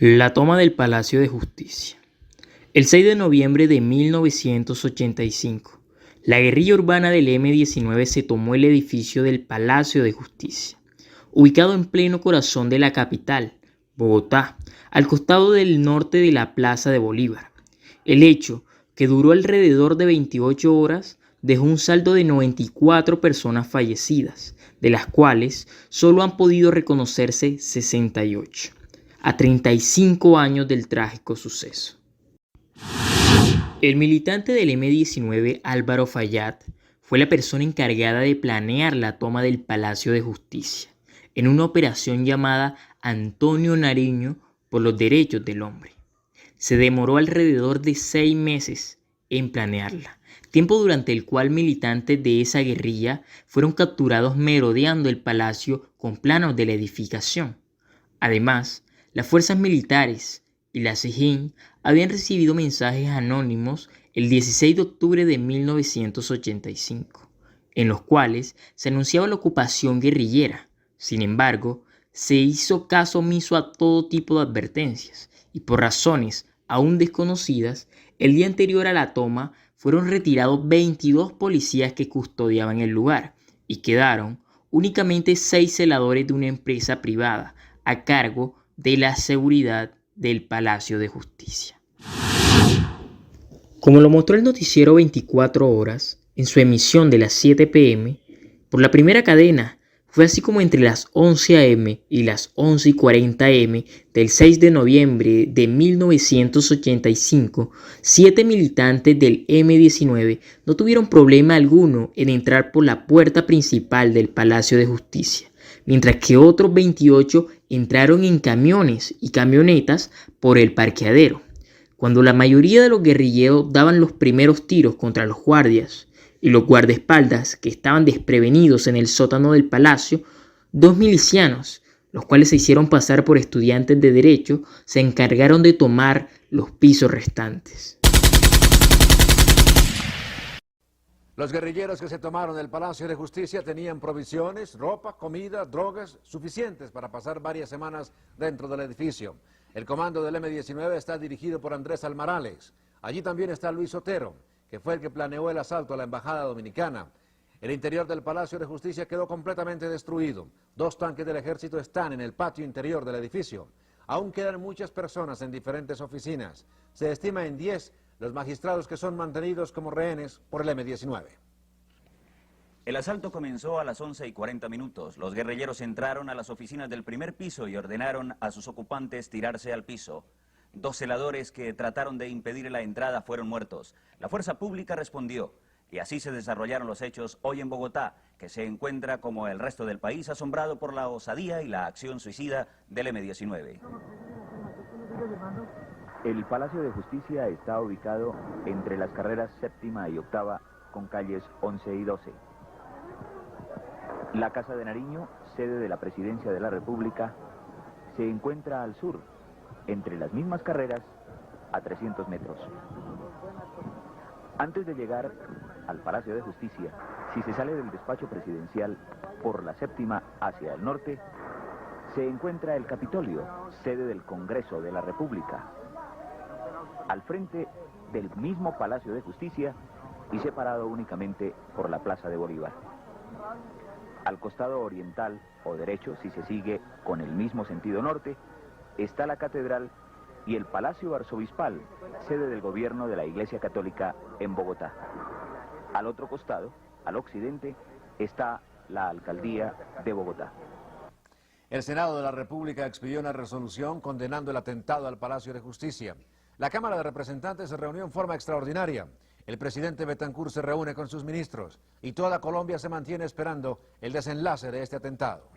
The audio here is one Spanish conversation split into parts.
La toma del Palacio de Justicia. El 6 de noviembre de 1985, la guerrilla urbana del M-19 se tomó el edificio del Palacio de Justicia, ubicado en pleno corazón de la capital, Bogotá, al costado del norte de la Plaza de Bolívar. El hecho, que duró alrededor de 28 horas, dejó un saldo de 94 personas fallecidas, de las cuales solo han podido reconocerse 68. A 35 años del trágico suceso. El militante del M-19 Álvaro Fayad fue la persona encargada de planear la toma del Palacio de Justicia en una operación llamada Antonio Nariño por los Derechos del Hombre. Se demoró alrededor de 6 meses en planearla, tiempo durante el cual militantes de esa guerrilla fueron capturados merodeando el palacio con planos de la edificación. Además, las fuerzas militares y la SIJIN habían recibido mensajes anónimos el 16 de octubre de 1985, en los cuales se anunciaba la ocupación guerrillera. Sin embargo, se hizo caso omiso a todo tipo de advertencias y por razones aún desconocidas, el día anterior a la toma fueron retirados 22 policías que custodiaban el lugar y quedaron únicamente 6 celadores de una empresa privada a cargo de la seguridad del Palacio de Justicia. Como lo mostró el noticiero 24 horas en su emisión de las 7 p.m. por la primera cadena, fue así como entre las 11 a.m. y las 11:40 a.m. del 6 de noviembre de 1985, 7 militantes del M-19 no tuvieron problema alguno en entrar por la puerta principal del Palacio de Justicia, mientras que otros 28 entraron en camiones y camionetas por el parqueadero. Cuando la mayoría de los guerrilleros daban los primeros tiros contra los guardias y los guardaespaldas que estaban desprevenidos en el sótano del palacio, 2 milicianos, los cuales se hicieron pasar por estudiantes de derecho, se encargaron de tomar los pisos restantes. Los guerrilleros que se tomaron el Palacio de Justicia tenían provisiones, ropa, comida, drogas suficientes para pasar varias semanas dentro del edificio. El comando del M-19 está dirigido por Andrés Almarales. Allí también está Luis Otero, que fue el que planeó el asalto a la Embajada Dominicana. El interior del Palacio de Justicia quedó completamente destruido. 2 tanques del ejército están en el patio interior del edificio. Aún quedan muchas personas en diferentes oficinas. Se estima en 10 los magistrados que son mantenidos como rehenes por el M-19. El asalto comenzó a las 11:40. Los guerrilleros entraron a las oficinas del primer piso y ordenaron a sus ocupantes tirarse al piso. 2 celadores que trataron de impedir la entrada fueron muertos. La fuerza pública respondió. Y así se desarrollaron los hechos hoy en Bogotá, que se encuentra, como el resto del país, asombrado por la osadía y la acción suicida del M-19. El Palacio de Justicia está ubicado entre las carreras 7ª y 8ª con calles 11 y 12. La Casa de Nariño, sede de la Presidencia de la República, se encuentra al sur, entre las mismas carreras, a 300 metros. Antes de llegar al Palacio de Justicia, si se sale del despacho presidencial por la 7ª hacia el norte, se encuentra el Capitolio, sede del Congreso de la República, al frente del mismo Palacio de Justicia y separado únicamente por la Plaza de Bolívar. Al costado oriental o derecho, si se sigue con el mismo sentido norte, está la Catedral y el Palacio Arzobispal, sede del gobierno de la Iglesia Católica en Bogotá. Al otro costado, al occidente, está la Alcaldía de Bogotá. El Senado de la República expidió una resolución condenando el atentado al Palacio de Justicia. La Cámara de Representantes se reunió en forma extraordinaria. El presidente Betancur se reúne con sus ministros y toda Colombia se mantiene esperando el desenlace de este atentado.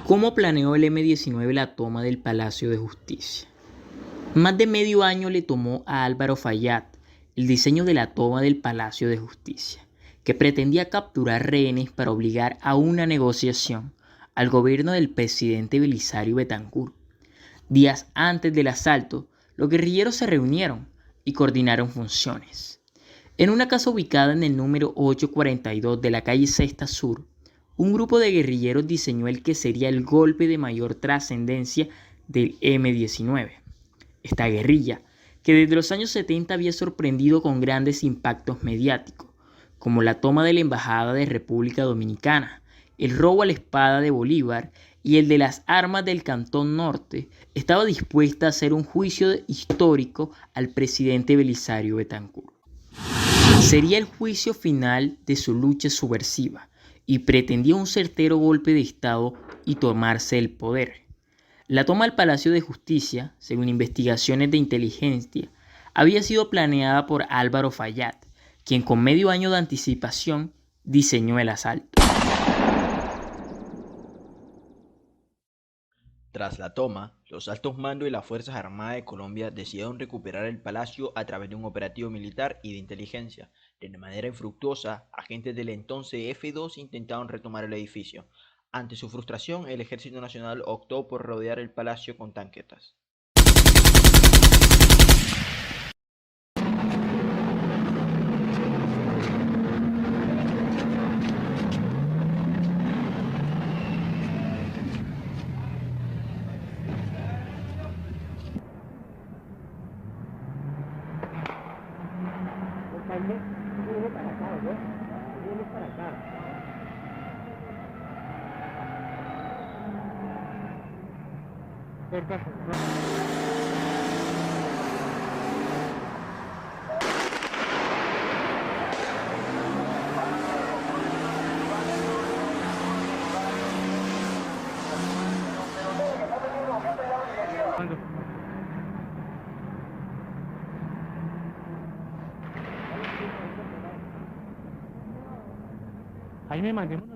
¿Cómo planeó el M-19 la toma del Palacio de Justicia? Más de medio año le tomó a Álvaro Fayad el diseño de la toma del Palacio de Justicia, que pretendía capturar rehenes para obligar a una negociación al gobierno del presidente Belisario Betancur. Días antes del asalto, los guerrilleros se reunieron y coordinaron funciones. En una casa ubicada en el número 842 de la calle Sexta Sur, un grupo de guerrilleros diseñó el que sería el golpe de mayor trascendencia del M-19. Esta guerrilla, que desde los años 70 había sorprendido con grandes impactos mediáticos, como la toma de la Embajada de República Dominicana, el robo a la espada de Bolívar y el de las armas del Cantón Norte, estaba dispuesta a hacer un juicio histórico al presidente Belisario Betancur. Sería el juicio final de su lucha subversiva y pretendía un certero golpe de Estado y tomarse el poder. La toma del Palacio de Justicia, según investigaciones de inteligencia, había sido planeada por Álvaro Fayad, quien con medio año de anticipación diseñó el asalto. Tras la toma, los altos mandos de las Fuerzas Armadas de Colombia decidieron recuperar el palacio a través de un operativo militar y de inteligencia. De manera infructuosa, agentes del entonces F-2 intentaron retomar el edificio. Ante su frustración, el Ejército Nacional optó por rodear el palacio con tanquetas. Ahí me mandemos.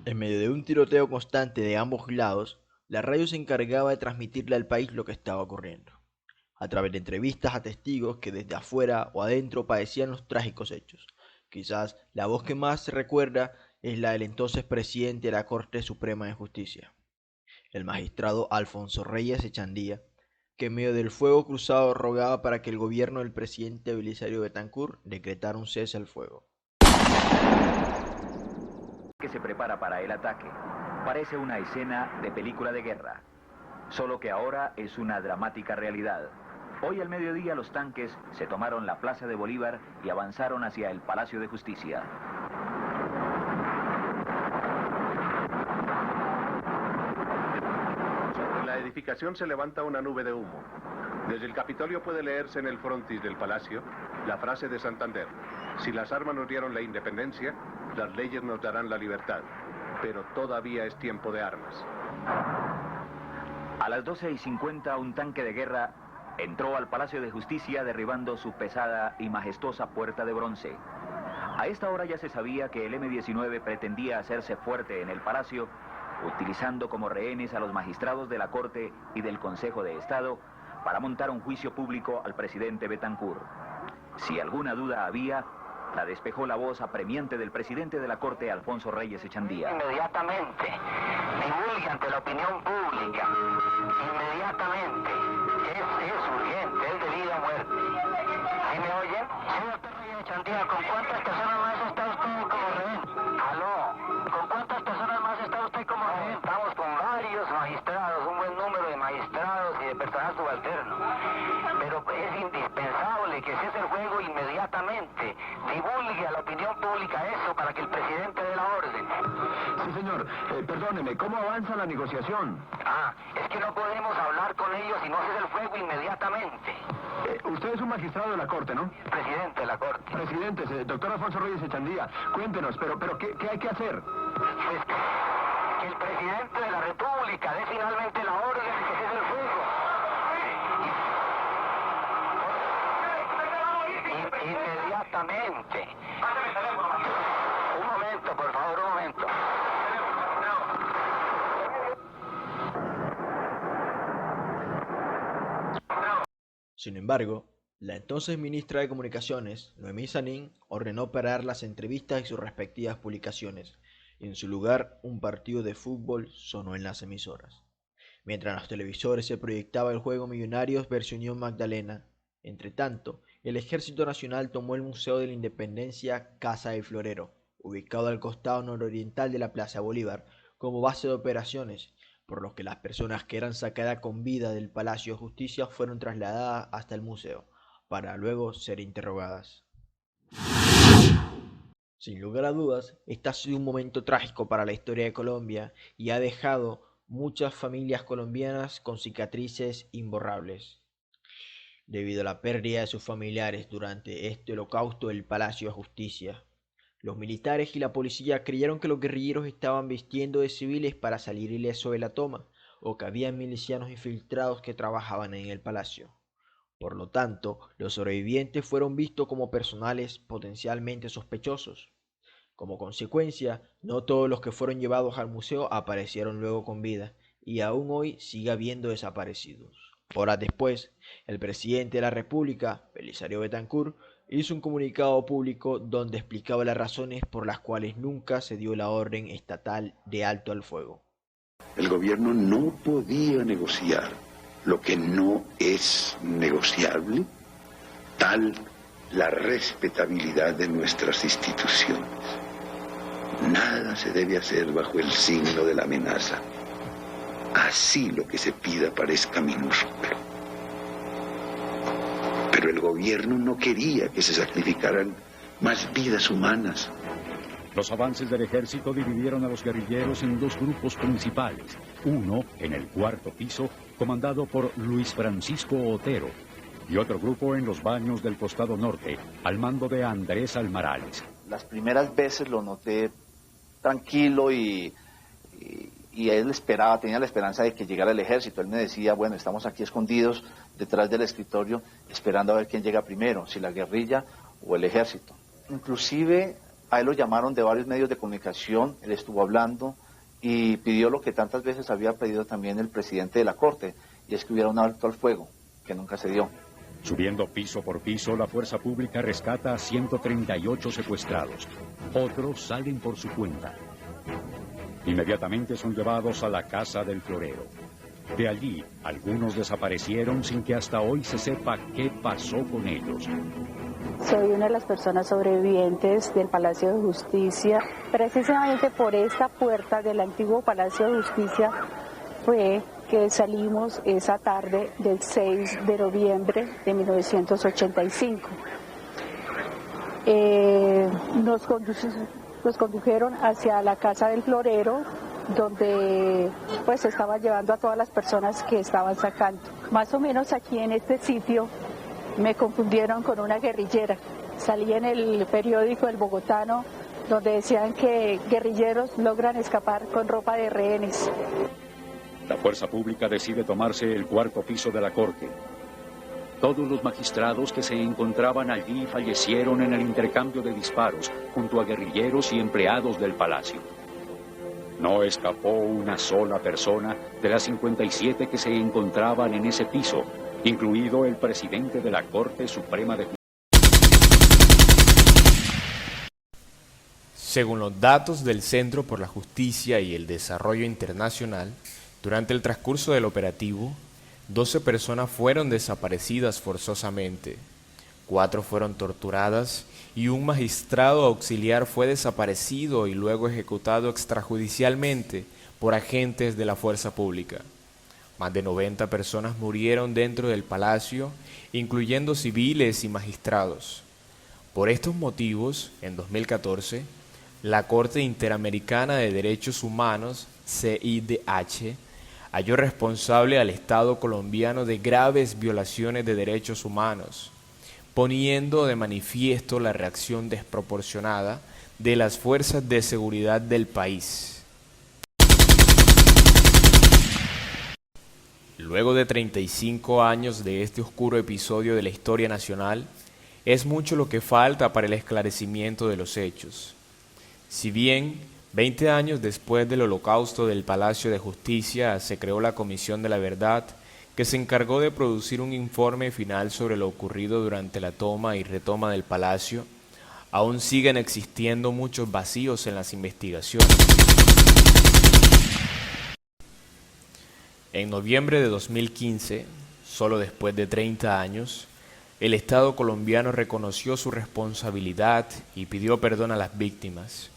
En medio de un tiroteo constante de ambos lados, la radio se encargaba de transmitirle al país lo que estaba ocurriendo, a través de entrevistas a testigos que desde afuera o adentro padecían los trágicos hechos. Quizás la voz que más se recuerda es la del entonces presidente de la Corte Suprema de Justicia, el magistrado Alfonso Reyes Echandía, que en medio del fuego cruzado rogaba para que el gobierno del presidente Belisario Betancur decretara un cese al fuego. Que se prepara para el ataque. Parece una escena de película de guerra, solo que ahora es una dramática realidad. Hoy al mediodía los tanques se tomaron la Plaza de Bolívar y avanzaron hacia el Palacio de Justicia. Sobre la edificación se levanta una nube de humo. Desde el Capitolio puede leerse en el frontis del palacio la frase de Santander: si las armas nos dieron la independencia, las leyes nos darán la libertad, pero todavía es tiempo de armas. A las 12:50 un tanque de guerra entró al Palacio de Justicia derribando su pesada y majestuosa puerta de bronce. A esta hora ya se sabía que el M-19 pretendía hacerse fuerte en el palacio, utilizando como rehenes a los magistrados de la Corte y del Consejo de Estado para montar un juicio público al presidente Betancur. Si alguna duda había, la despejó la voz apremiante del presidente de la Corte, Alfonso Reyes Echandía. Inmediatamente, divulgue ante la opinión pública, inmediatamente, es urgente, es de vida o muerte. ¿Sí me oyen? Señor Reyes Echandía, ¿con cuántas personas más está usted como rehén? ¿Aló? ¿Con cuántas personas más está usted como rehén? Estamos con varios magistrados, un buen número de magistrados y de personal subalterno. Pero es indispensable que cese el juego inmediatamente. Divulgue a la opinión pública eso para que el presidente dé la orden. Sí, señor. Perdóneme, ¿cómo avanza la negociación? Es que no podemos hablar con ellos si no cesa el fuego inmediatamente. Usted es un magistrado de la Corte, ¿no? Presidente de la Corte. Presidente, doctor Alfonso Reyes Echandía, cuéntenos, pero ¿qué hay que hacer? Pues que el presidente de la República dé finalmente la orden de que cese el fuego. Inmediatamente. Un momento, por favor, un momento. Sin embargo, la entonces ministra de Comunicaciones, Noemí Sanín, ordenó parar las entrevistas y sus respectivas publicaciones, y en su lugar un partido de fútbol sonó en las emisoras. Mientras en los televisores se proyectaba el juego Millonarios versus Unión Magdalena, entre tanto, el Ejército Nacional tomó el Museo de la Independencia Casa del Florero, ubicado al costado nororiental de la Plaza Bolívar, como base de operaciones, por lo que las personas que eran sacadas con vida del Palacio de Justicia fueron trasladadas hasta el museo, para luego ser interrogadas. Sin lugar a dudas, este ha sido un momento trágico para la historia de Colombia y ha dejado muchas familias colombianas con cicatrices imborrables. Debido a la pérdida de sus familiares durante este holocausto del Palacio de Justicia, los militares y la policía creyeron que los guerrilleros estaban vistiendo de civiles para salir ilesos de la toma, o que había milicianos infiltrados que trabajaban en el palacio. Por lo tanto, los sobrevivientes fueron vistos como personales potencialmente sospechosos. Como consecuencia, no todos los que fueron llevados al museo aparecieron luego con vida, y aún hoy sigue habiendo desaparecidos. Horas después, el presidente de la República, Belisario Betancur, hizo un comunicado público donde explicaba las razones por las cuales nunca se dio la orden estatal de alto al fuego. El gobierno no podía negociar lo que no es negociable, tal la respetabilidad de nuestras instituciones. Nada se debe hacer bajo el signo de la amenaza. Así lo que se pida parezca minúsculo. Pero el gobierno no quería que se sacrificaran más vidas humanas. Los avances del ejército dividieron a los guerrilleros en dos grupos principales. Uno en el cuarto piso, comandado por Luis Francisco Otero, y otro grupo en los baños del costado norte, al mando de Andrés Almarales. Las primeras veces lo noté tranquilo y él tenía la esperanza de que llegara el ejército. Él me decía, bueno, estamos aquí escondidos detrás del escritorio esperando a ver quién llega primero, si la guerrilla o el ejército. Inclusive a él lo llamaron de varios medios de comunicación, él estuvo hablando y pidió lo que tantas veces había pedido también el presidente de la Corte, y es que hubiera un alto al fuego, que nunca se dio. Subiendo piso por piso, la fuerza pública rescata a 138 secuestrados. Otros salen por su cuenta. Inmediatamente son llevados a la Casa del Florero. De allí, algunos desaparecieron sin que hasta hoy se sepa qué pasó con ellos. Soy una de las personas sobrevivientes del Palacio de Justicia. Precisamente por esta puerta del antiguo Palacio de Justicia fue que salimos esa tarde del 6 de noviembre de 1985. Nos condujeron hacia la Casa del Florero, donde pues estaban llevando a todas las personas que estaban sacando. Más o menos aquí en este sitio me confundieron con una guerrillera. Salí en el periódico El Bogotano, donde decían que guerrilleros logran escapar con ropa de rehenes. La fuerza pública decide tomarse el cuarto piso de la corte. Todos los magistrados que se encontraban allí fallecieron en el intercambio de disparos junto a guerrilleros y empleados del palacio. No escapó una sola persona de las 57 que se encontraban en ese piso, incluido el presidente de la Corte Suprema de Justicia. Según los datos del Centro por la Justicia y el Desarrollo Internacional, durante el transcurso del operativo, 12 personas fueron desaparecidas forzosamente, 4 fueron torturadas y un magistrado auxiliar fue desaparecido y luego ejecutado extrajudicialmente por agentes de la fuerza pública. Más de 90 personas murieron dentro del palacio, incluyendo civiles y magistrados. Por estos motivos, en 2014, la Corte Interamericana de Derechos Humanos, CIDH, halló responsable al Estado colombiano de graves violaciones de derechos humanos, poniendo de manifiesto la reacción desproporcionada de las fuerzas de seguridad del país. Luego de 35 años de este oscuro episodio de la historia nacional, es mucho lo que falta para el esclarecimiento de los hechos. Si bien 20 años después del Holocausto del Palacio de Justicia se creó la Comisión de la Verdad, que se encargó de producir un informe final sobre lo ocurrido durante la toma y retoma del palacio, aún siguen existiendo muchos vacíos en las investigaciones. En noviembre de 2015, solo después de 30 años, el Estado colombiano reconoció su responsabilidad y pidió perdón a las víctimas.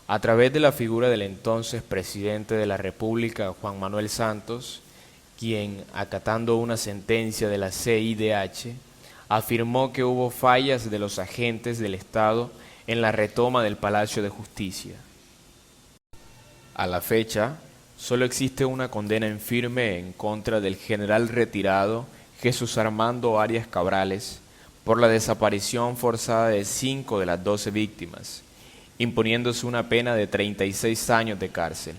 A través de la figura del entonces presidente de la República, Juan Manuel Santos, quien, acatando una sentencia de la CIDH, afirmó que hubo fallas de los agentes del Estado en la retoma del Palacio de Justicia. A la fecha, solo existe una condena en firme en contra del general retirado Jesús Armando Arias Cabrales por la desaparición forzada de 5 de las 12 víctimas, imponiéndose una pena de 36 años de cárcel,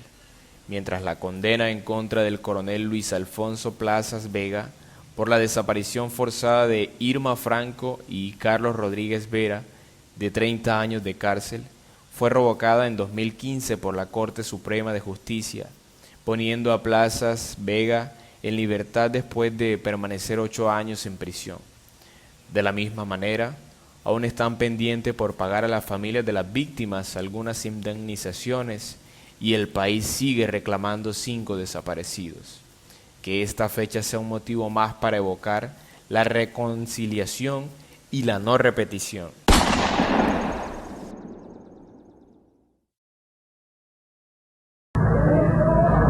mientras la condena en contra del coronel Luis Alfonso Plazas Vega por la desaparición forzada de Irma Franco y Carlos Rodríguez Vera, de 30 años de cárcel, fue revocada en 2015 por la Corte Suprema de Justicia, poniendo a Plazas Vega en libertad después de permanecer 8 años en prisión. De la misma manera, aún están pendientes por pagar a las familias de las víctimas algunas indemnizaciones y el país sigue reclamando 5 desaparecidos. Que esta fecha sea un motivo más para evocar la reconciliación y la no repetición.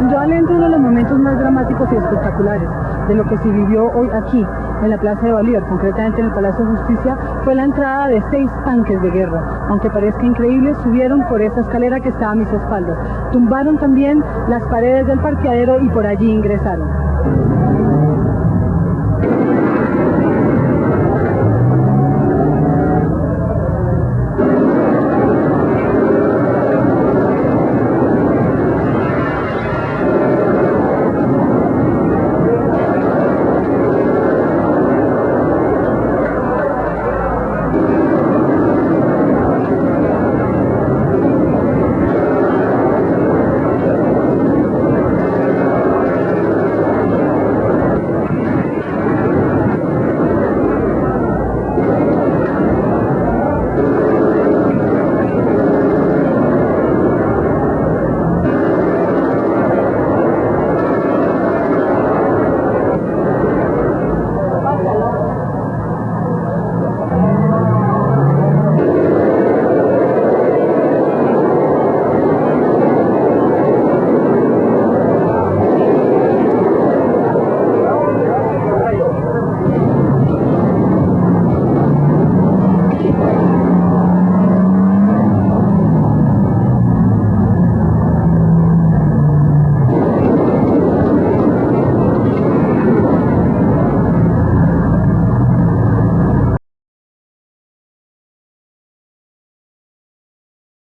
Yo alento uno de los momentos más dramáticos y espectaculares de lo que se vivió hoy aquí, en la Plaza de Bolívar, concretamente en el Palacio de Justicia, fue la entrada de 6 tanques de guerra. Aunque parezca increíble, subieron por esa escalera que estaba a mis espaldas. Tumbaron también las paredes del parqueadero y por allí ingresaron.